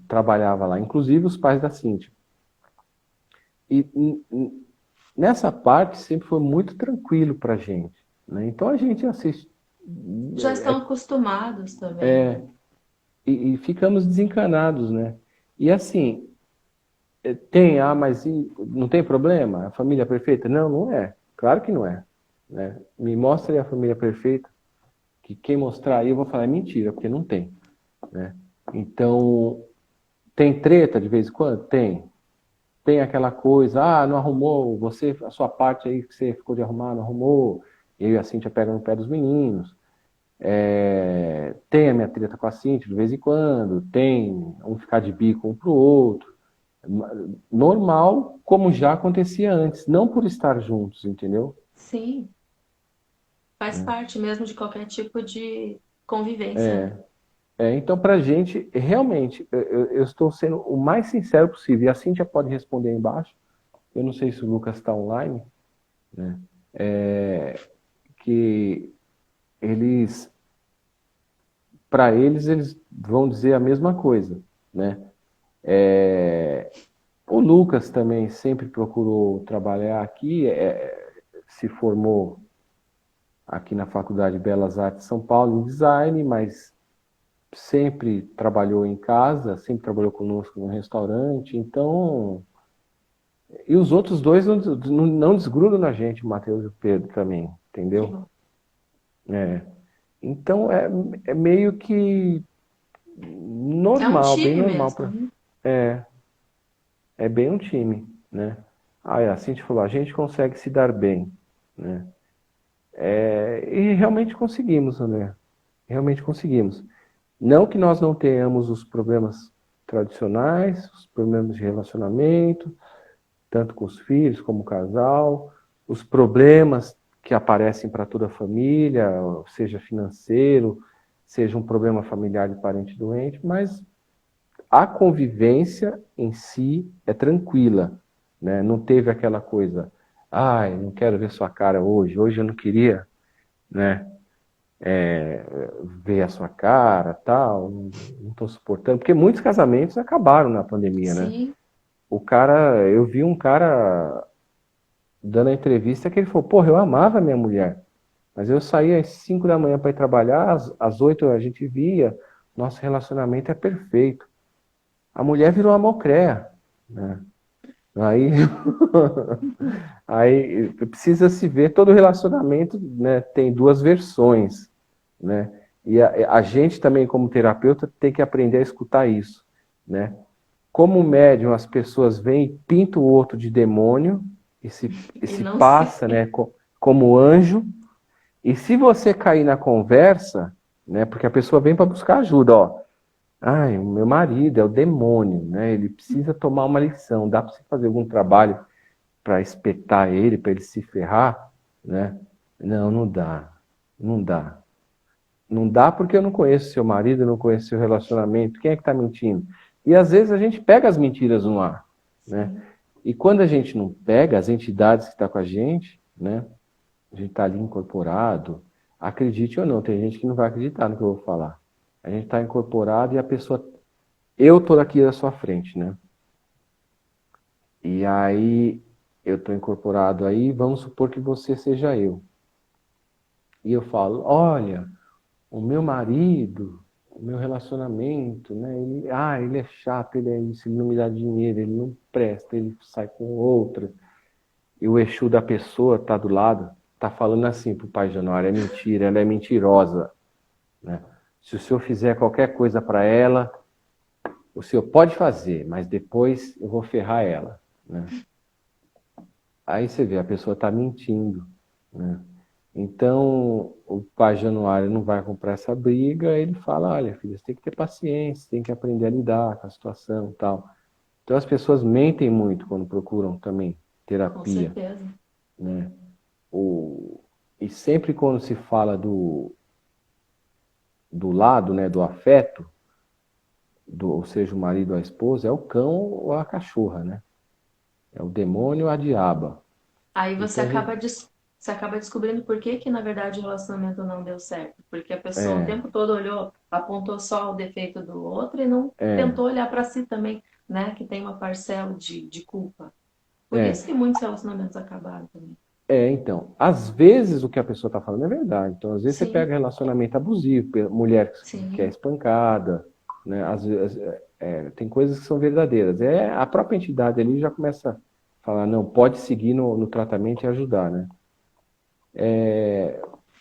trabalhava lá, inclusive os pais da Cíntia. E nessa parte sempre foi muito tranquilo pra gente, né? Então a gente assiste, Já estão acostumados também, né? e ficamos desencanados, né? E assim, mas não tem problema? A família perfeita? Não, não é. Claro que não é, né? Me mostre a família perfeita, que quem mostrar aí eu vou falar é mentira, porque não tem, né? Então, tem treta de vez em quando? Tem. Tem aquela coisa, não arrumou, você, a sua parte aí que você ficou de arrumar, não arrumou. Eu e a Cíntia pegam no pé dos meninos. Tem a minha treta com a Cíntia de vez em quando, tem um ficar de bico um pro outro. Normal, como já acontecia antes, não por estar juntos, entendeu? Sim, faz É. parte mesmo de qualquer tipo de convivência, né? Então, pra gente, realmente, eu estou sendo o mais sincero possível. E a Cíntia pode responder aí embaixo. Eu não sei se o Lucas está online, né? Que eles, para eles vão dizer a mesma coisa, né? O Lucas também sempre procurou trabalhar aqui, se formou aqui na Faculdade de Belas Artes de São Paulo em design, mas sempre trabalhou em casa, sempre trabalhou conosco no restaurante, então... E os outros dois não desgrudam na gente, o Matheus e o Pedro também, Que entendeu? bom. É. Então é meio que É um normal, bem time normal. mesmo, né? É bem um time, né? A Cintia falou, a gente consegue se dar bem, né? E realmente conseguimos, André. Realmente conseguimos. Não que nós não tenhamos os problemas tradicionais, os problemas de relacionamento, tanto com os filhos como o casal, os problemas que aparecem para toda a família, seja financeiro, seja um problema familiar de parente doente, mas a convivência em si é tranquila, né? Não teve aquela coisa, não quero ver sua cara hoje eu não queria, né? Ver a sua cara, tal, não estou suportando, porque muitos casamentos acabaram na pandemia, né? Sim, Eu vi um cara dando a entrevista que ele falou, porra, eu amava minha mulher, mas eu saía às 5 da manhã para ir trabalhar, às 8 a gente via, nosso relacionamento é perfeito. A mulher virou uma mocréia, né? Aí, aí precisa se ver, todo relacionamento, né, tem duas versões, né? E a gente também, como terapeuta, tem que aprender a escutar isso, né? Como médium, as pessoas vêm e pintam o outro de demônio e e se não se. passa, né, como anjo. E se você cair na conversa, né, porque a pessoa vem para buscar ajuda, ó. Ai, o meu marido é o demônio, né? Ele precisa tomar uma lição. Dá para você fazer algum trabalho para espetar ele, para ele se ferrar, né? Não, não dá. Não dá. Não dá porque eu não conheço seu marido, eu não conheço seu relacionamento. Quem é que está mentindo? E às vezes a gente pega as mentiras no ar, né? Sim. E quando a gente não pega, as entidades que estão com a gente, né? A gente está ali incorporado. Acredite ou não, tem gente que não vai acreditar no que eu vou falar. A gente está incorporado e a pessoa. Eu estou aqui à sua frente, né? E aí eu estou incorporado aí, vamos supor que você seja eu. E eu falo, olha, o meu marido, o meu relacionamento, né? Ele é chato, ele não me dá dinheiro, ele não presta, ele sai com outra. E o Exu da pessoa tá do lado, tá falando assim pro Pai Januário, é mentira, ela é mentirosa, né? Se o senhor fizer qualquer coisa para ela, o senhor pode fazer, mas depois eu vou ferrar ela, né? Aí você vê, a pessoa está mentindo, né? Então, o pai Januário não vai comprar essa briga, ele fala, olha, filha, você tem que ter paciência, tem que aprender a lidar com a situação e tal. Então as pessoas mentem muito quando procuram também Com terapia, certeza. né? O, e sempre quando se fala do lado, né, do afeto, ou seja, o marido ou a esposa, é o cão ou a cachorra, né? É o demônio ou a diaba. Aí Porque a gente. você acaba descobrindo por que que, na verdade, o relacionamento não deu certo. Porque a pessoa o É, tempo todo olhou, apontou só o defeito do outro e não é, tentou olhar para si também, né? Que tem uma parcela de culpa. Por é. isso que muitos relacionamentos acabaram também. Então, às vezes o que a pessoa está falando é verdade. Então, às vezes você Sim, pega relacionamento abusivo, mulher que é sim. espancada, né? Às vezes, tem coisas que são verdadeiras. A própria entidade ali já começa a falar, não, pode seguir no tratamento e ajudar, né?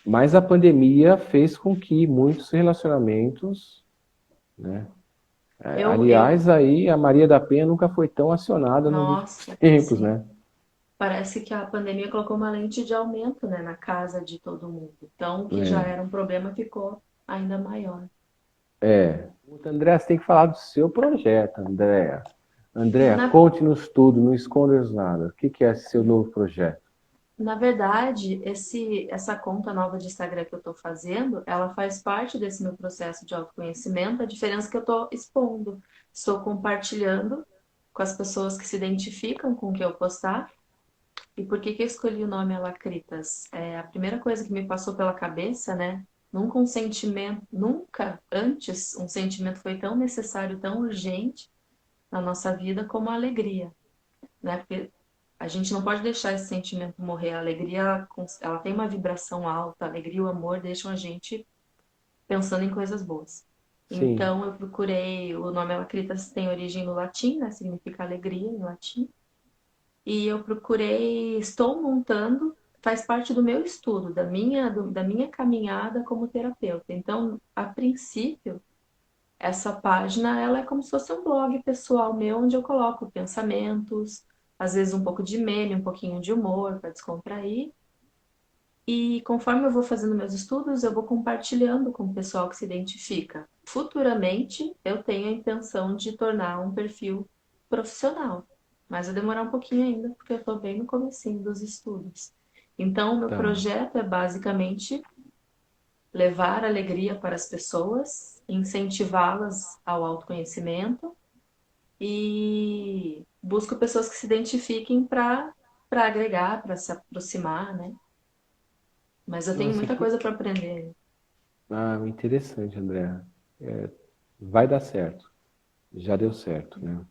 Mas a pandemia fez com que muitos relacionamentos, né? Eu, Aliás, aí a Maria da Penha nunca foi tão acionada nos últimos nossa, tempos, sim. né? Parece que a pandemia colocou uma lente de aumento, né, na casa de todo mundo. Então, o que já É. era um problema ficou ainda maior. André, você tem que falar do seu projeto, Andréa. Andréa, Na conte-nos tudo, não escondas nada. O que que é esse seu novo projeto? Na verdade, essa conta nova de Instagram que eu estou fazendo, ela faz parte desse meu processo de autoconhecimento. A diferença é que eu estou expondo, estou compartilhando com as pessoas que se identificam com o que eu postar. E por que que eu escolhi o nome Alacritas? A primeira coisa que me passou pela cabeça, né? Nunca um sentimento, nunca antes um sentimento foi tão necessário, tão urgente na nossa vida como a alegria, né? Porque a gente não pode deixar esse sentimento morrer. A alegria, ela tem uma vibração alta. A alegria e o amor deixam a gente pensando em coisas boas. Sim. Então, eu procurei, o nome Alacritas tem origem no latim, né? Significa alegria em latim. E eu procurei, estou montando, faz parte do meu estudo, da minha caminhada como terapeuta. Então, a princípio, essa página, ela é como se fosse um blog pessoal meu, onde eu coloco pensamentos, às vezes um pouco de meme, um pouquinho de humor para descontrair. E conforme eu vou fazendo meus estudos, eu vou compartilhando com o pessoal que se identifica. Futuramente, eu tenho a intenção de tornar um perfil profissional, mas vai demorar um pouquinho ainda, porque eu estou bem no comecinho dos estudos. Então, o meu Tá. projeto é basicamente levar alegria para as pessoas, incentivá-las ao autoconhecimento e busco pessoas que se identifiquem para agregar, para se aproximar, né? Mas eu tenho Nossa, muita que coisa para aprender. interessante, André. Vai dar certo. Já deu certo, né?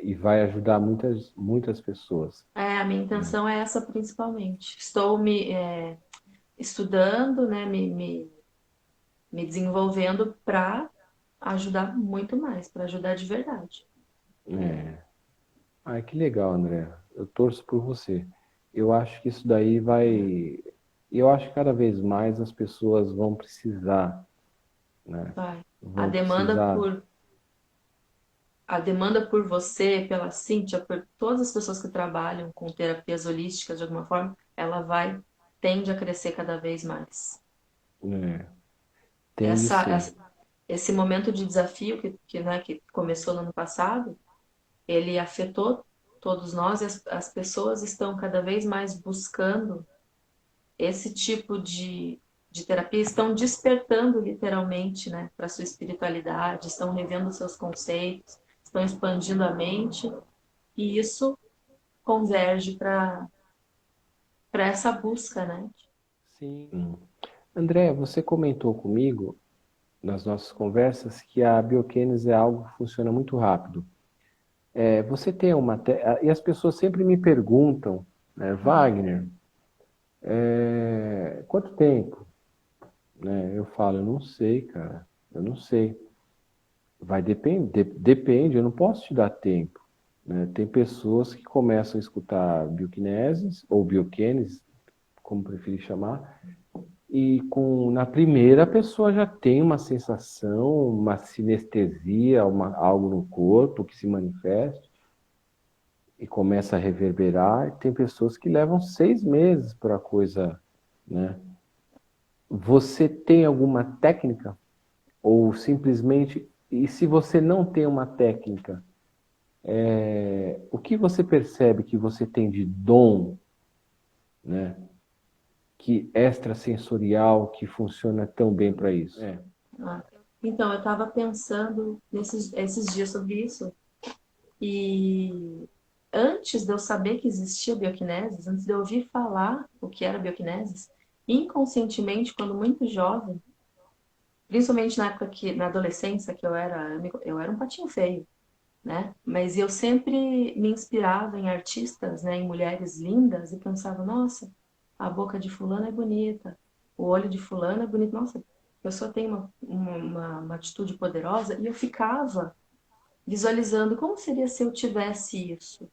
E vai ajudar muitas, muitas pessoas, A minha né? intenção é essa principalmente. Estou me estudando, né? Me desenvolvendo para ajudar muito mais, para ajudar de verdade. É. Que legal, André. Eu torço por você. Eu acho que isso daí vai. Eu acho que cada vez mais as pessoas vão precisar, né? Vai. A Vão demanda precisar. por a demanda por você, pela Cíntia, por todas as pessoas que trabalham com terapias holísticas de alguma forma, ela vai tende a crescer cada vez mais. É, tende Essa, sim. essa- esse momento de desafio né, que começou no ano passado, ele afetou todos nós e as pessoas estão cada vez mais buscando esse tipo de terapia, estão despertando literalmente, né, para sua espiritualidade, estão revendo seus conceitos, estão expandindo a mente e isso converge para essa busca, né? Sim. André, você comentou comigo nas nossas conversas que a bioquímica é algo que funciona muito rápido. Você tem e as pessoas sempre me perguntam, né, Wagner, quanto tempo? Né? Eu falo, eu não sei, cara, eu não sei. Vai depender, depende, eu não posso te dar tempo. Né? Tem pessoas que começam a escutar bioquineses, ou bioquênesis, como preferir chamar, e na primeira a pessoa já tem uma sensação, uma sinestesia, algo no corpo que se manifesta e começa a reverberar. E tem pessoas que levam 6 meses para a coisa, né? você tem alguma técnica? Ou simplesmente, e se você não tem uma técnica, o que você percebe que você tem de dom, né, que extrasensorial, que funciona tão bem para isso? Ah, então, eu estava pensando esses dias sobre isso, e antes de eu saber que existia bioquinesis, antes de eu ouvir falar o que era bioquinesis, inconscientemente, quando muito jovem, principalmente na época que, na adolescência, que eu era um patinho feio, né? Mas eu sempre me inspirava em artistas, né, em mulheres lindas e pensava, nossa, a boca de fulano é bonita, o olho de fulano é bonito, nossa, a pessoa tem uma atitude poderosa, e eu ficava visualizando como seria se eu tivesse isso.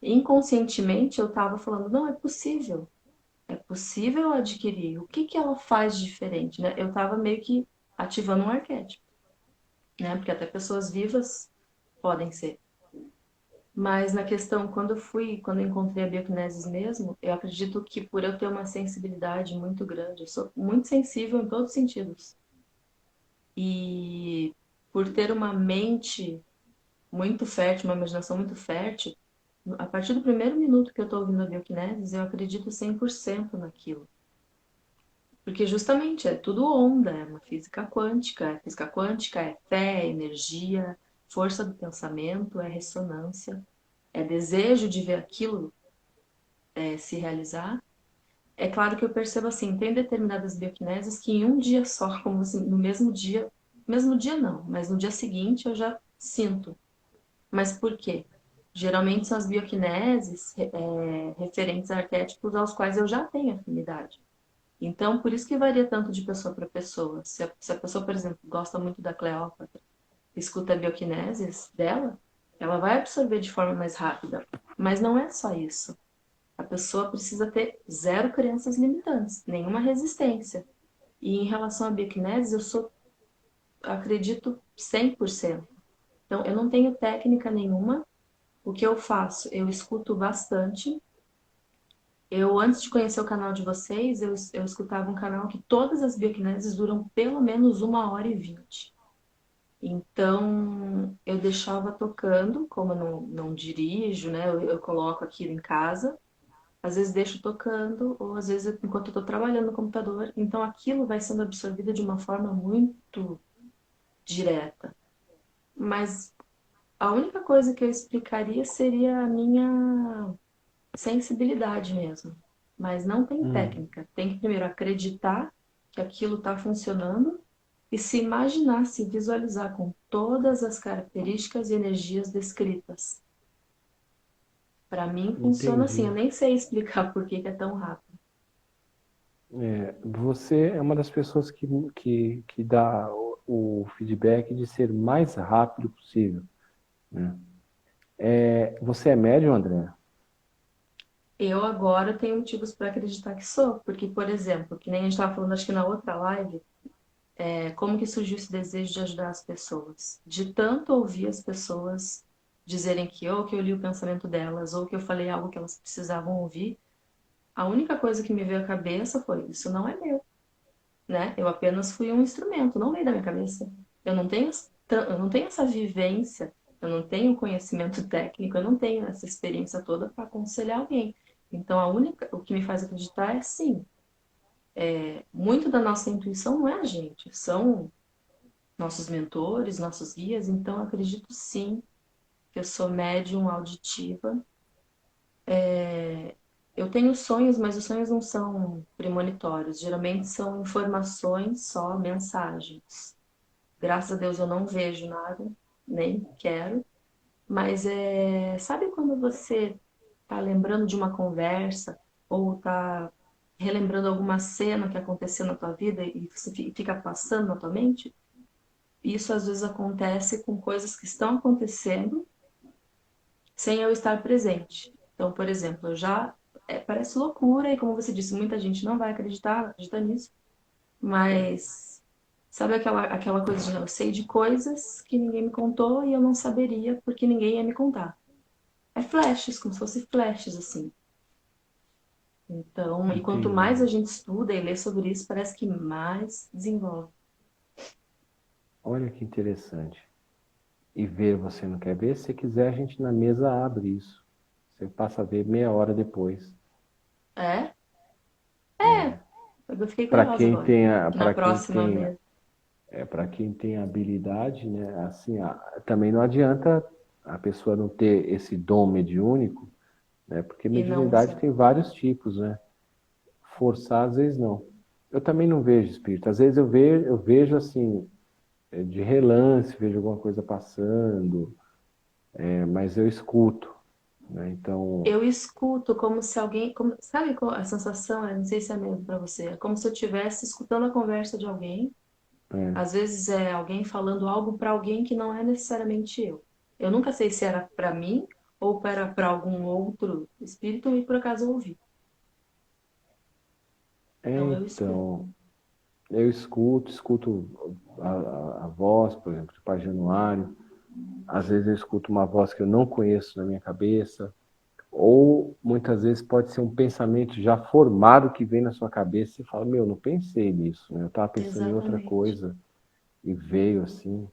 Inconscientemente eu estava falando, não, é possível adquirir. O que que ela faz de diferente, né? Eu estava meio que ativando um arquétipo, né? Porque até pessoas vivas podem ser. Mas na questão, quando eu encontrei a bioquinesis mesmo, eu acredito que por eu ter uma sensibilidade muito grande, eu sou muito sensível em todos os sentidos. E por ter uma mente muito fértil, uma imaginação muito fértil, a partir do primeiro minuto que eu estou ouvindo a bioquinesis, eu acredito 100% naquilo. Porque justamente é tudo onda, é uma física quântica é fé, é energia, força do pensamento, é ressonância, é desejo de ver aquilo se realizar. É claro que eu percebo assim, tem determinadas bioquineses que em um dia só, como assim, mesmo dia não, mas no dia seguinte eu já sinto. Mas por quê? Geralmente são as bioquineses referentes a arquétipos aos quais eu já tenho afinidade. Então, por isso que varia tanto de pessoa para pessoa. Se a pessoa, por exemplo, gosta muito da Cleópatra, escuta a bioquineses dela, ela vai absorver de forma mais rápida. Mas não é só isso. A pessoa precisa ter zero crenças limitantes, nenhuma resistência. E em relação à bioquineses, acredito 100%. Então, eu não tenho técnica nenhuma. O que eu faço? Eu escuto bastante. Antes de conhecer o canal de vocês, eu escutava um canal que todas as bioquineses duram pelo menos 1h20. Então, eu deixava tocando, como eu não dirijo, né? Eu coloco aquilo em casa. Às vezes deixo tocando, ou às vezes enquanto eu estou trabalhando no computador. Então, aquilo vai sendo absorvido de uma forma muito direta. Mas a única coisa que eu explicaria seria a minha sensibilidade mesmo. Mas não tem Hum, técnica. Tem que primeiro acreditar que aquilo está funcionando e se imaginar, se visualizar com todas as características e energias descritas. Para mim funciona assim. Eu entendi. nem sei explicar por que que é tão rápido. Você é uma das pessoas que dá o feedback de ser mais rápido possível, né? Você é médium, André? Eu agora tenho motivos para acreditar que sou, porque, por exemplo, que nem a gente estava falando, acho que na outra live, como que surgiu esse desejo de ajudar as pessoas? De tanto ouvir as pessoas dizerem que ou que eu li o pensamento delas, ou que eu falei algo que elas precisavam ouvir, a única coisa que me veio à cabeça foi, isso não é meu, né? Eu apenas fui um instrumento, não veio da minha cabeça. Eu não tenho essa vivência, eu não tenho conhecimento técnico, eu não tenho essa experiência toda para aconselhar alguém. Então, o que me faz acreditar é sim, muito da nossa intuição não é a gente, são nossos mentores, nossos guias. Então, eu acredito sim que eu sou médium auditiva. Eu tenho sonhos, mas os sonhos não são premonitórios, geralmente são informações só, mensagens. Graças a Deus eu não vejo nada, nem quero. Mas sabe quando você tá lembrando de uma conversa ou tá relembrando alguma cena que aconteceu na tua vida e você fica passando na tua mente? Isso às vezes acontece com coisas que estão acontecendo sem eu estar presente. Então, por exemplo, parece loucura e como você disse, muita gente não vai acreditar nisso, mas sabe aquela coisa de não, eu sei de coisas que ninguém me contou e eu não saberia porque ninguém ia me contar. É flashes, como se fosse flashes, assim. Então, e quanto entendi. mais a gente estuda e lê sobre isso, parece que mais desenvolve. Olha que interessante. E ver você não quer ver? Se quiser, a gente na mesa abre isso. Você passa a ver meia hora depois. É? É, É. eu fiquei Para curiosa quem agora. tem Na para quem próxima tem vez. para quem tem habilidade, né? Assim, também não adianta a pessoa não ter esse dom mediúnico, né? Porque E não mediunidade usar. tem vários tipos, né? Forçar às vezes não. Eu também não vejo espírito. Às vezes eu vejo assim, de relance, vejo alguma coisa passando, mas eu escuto, né? Então, Eu escuto como se alguém. Sabe qual a sensação? Eu não sei se é mesmo pra você. É como se eu estivesse escutando a conversa de alguém. é, Às vezes é alguém falando algo pra alguém que não é necessariamente eu. Eu nunca sei se era pra mim ou para algum outro espírito e por acaso eu ouvi. Então eu escuto. então eu escuto a voz, por exemplo, de Pai Januário. Às vezes eu escuto uma voz que eu não conheço na minha cabeça, ou muitas vezes pode ser um pensamento já formado que vem na sua cabeça e fala, meu, não pensei nisso, né? Eu estava pensando em outra Exatamente. coisa e veio assim.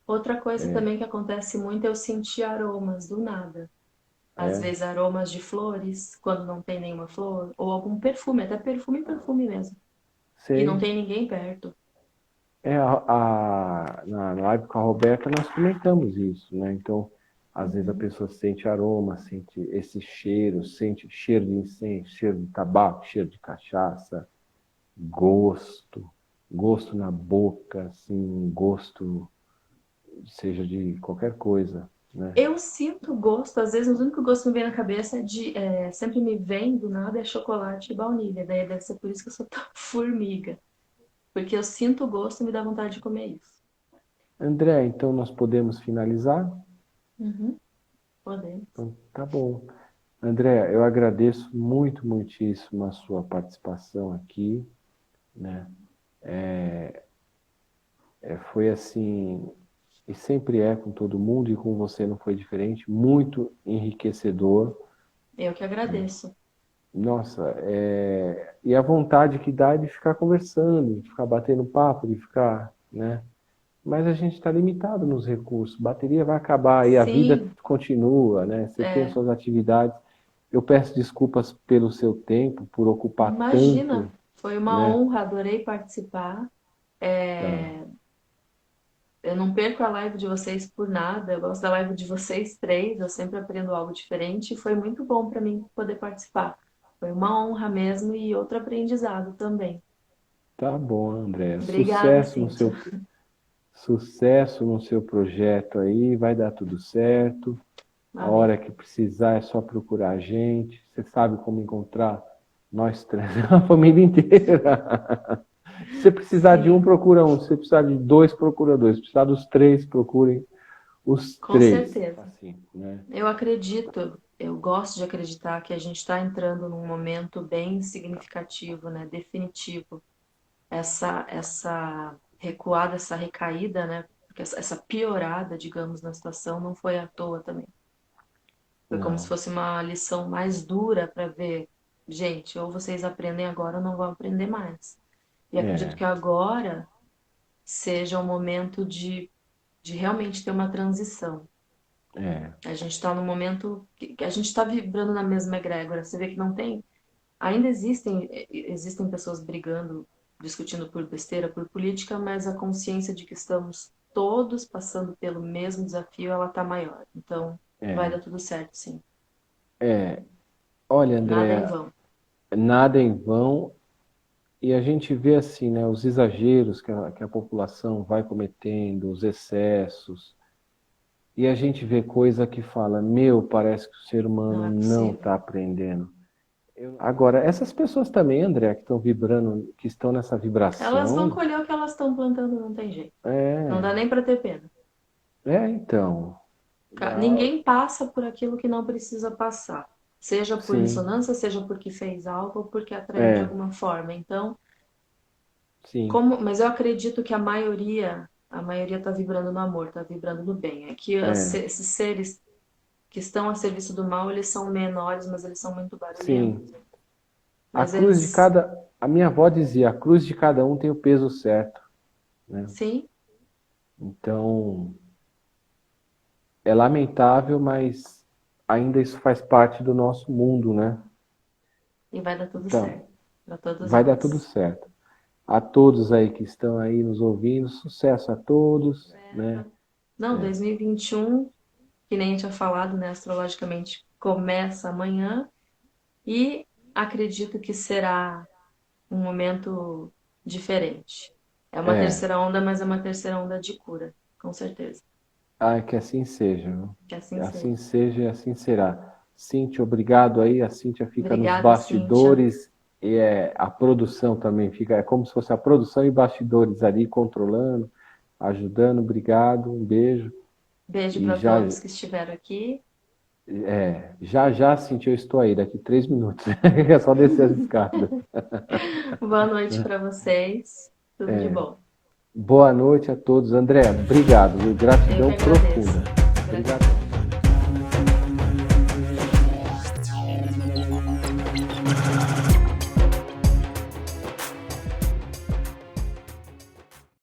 Outra coisa também que acontece muito é eu sentir aromas do nada. Às É, vezes aromas de flores, quando não tem nenhuma flor, ou algum perfume, até perfume mesmo. E não sei. tem ninguém perto. Na live com a Roberta nós comentamos isso, né? Então, às vezes a Uhum. pessoa sente aroma, sente esse cheiro, sente cheiro de incenso, cheiro de tabaco, cheiro de cachaça, gosto, gosto na boca, assim, gosto, seja de qualquer coisa, né? Eu sinto gosto, às vezes o único gosto que me vem na cabeça sempre me vem do nada é chocolate e baunilha. Daí deve ser por isso que eu sou tão formiga. Porque eu sinto o gosto e me dá vontade de comer isso. André, então nós podemos finalizar? Uhum, podemos. Então, tá bom. André, eu agradeço muito, muitíssimo a sua participação aqui, né? Foi assim, e sempre é com todo mundo, e com você não foi diferente, muito enriquecedor. Eu que agradeço. Nossa, e a vontade que dá é de ficar conversando, de ficar batendo papo, de ficar, né? Mas a gente está limitado nos recursos, bateria vai acabar e a vida Sim, continua, né? Você tem as é, suas atividades. Eu peço desculpas pelo seu tempo, por ocupar imagina, tanto, foi uma né? honra, adorei participar. Tá, Eu não perco a live de vocês por nada. Eu gosto da live de vocês três. Eu sempre aprendo algo diferente. E foi muito bom para mim poder participar. Foi uma honra mesmo e outro aprendizado também. tá bom, André. Obrigada, Cíntia. Sucesso no seu projeto aí, vai dar tudo certo. A hora Amém. que precisar é só procurar a gente. Você sabe como encontrar nós três, a família inteira. Se você precisar de um, Sim, procura um. Se você precisar de dois, procura dois. Se precisar dos três, procurem os com três. certeza. Assim, né? Eu acredito, eu gosto de acreditar que a gente está entrando num momento bem significativo, né? Definitivo. Essa recuada, essa recaída, né? Porque essa piorada, digamos, na situação não foi à toa também. Foi como se Não. fosse uma lição mais dura para ver, gente, ou vocês aprendem agora ou não vão aprender mais. E acredito É, que agora seja um momento de realmente ter uma transição. é, A gente está num momento que a gente está vibrando na mesma egrégora. Você vê que não tem. Ainda existem pessoas brigando, discutindo por besteira, por política, mas a consciência de que estamos todos passando pelo mesmo desafio, ela está maior. Então, vai é, dar tudo certo, sim. é. Olha, Nada em André, vão. nada em vão. E a gente vê assim, né, os exageros que a população vai cometendo, os excessos. E a gente vê coisa que fala, meu, parece que o ser Não humano é não possível. está aprendendo. Agora, essas pessoas também, André, que estão vibrando, que estão nessa Elas vão vibração, colher o que elas estão plantando, não tem jeito. Não dá é, nem para ter pena. então, Ninguém passa por aquilo que não precisa passar. Seja por sim, ressonância, seja porque fez algo ou porque atraiu de é, alguma forma. Então, sim, mas eu acredito que a maioria está vibrando no amor, está vibrando no bem. É que é, esses seres que estão a serviço do mal, eles são menores, mas eles são muito barulhentos. sim, A Às cruz de vezes, cada. A minha avó dizia, a cruz de cada um tem o peso certo, né? sim, Então, é lamentável, mas ainda isso faz parte do nosso mundo, né? e vai dar tudo Então, certo para todos vai dar tudo nós. certo. A todos aí que estão aí nos ouvindo, sucesso a todos, né? Não, 2021, que nem tinha falado, né, astrologicamente, começa amanhã e acredito que será um momento diferente. É uma É, terceira onda, mas é uma terceira onda de cura, com certeza. que assim seja, viu? Que Que assim assim seja. seja e assim será. Cíntia, obrigado aí. A Cíntia fica nos Obrigada, Cíntia. bastidores e a produção também fica. É como se fosse a produção e bastidores ali controlando, ajudando. Obrigado, um beijo. Beijo E para já, todos que estiveram aqui. já, Cíntia, eu estou aí, daqui 3 minutos. É só descer as escadas. Boa noite para vocês. Tudo de bom. Boa noite a todos. André, obrigado, viu? Eu Gratidão que agradeço. profunda. Gratidão. Obrigado.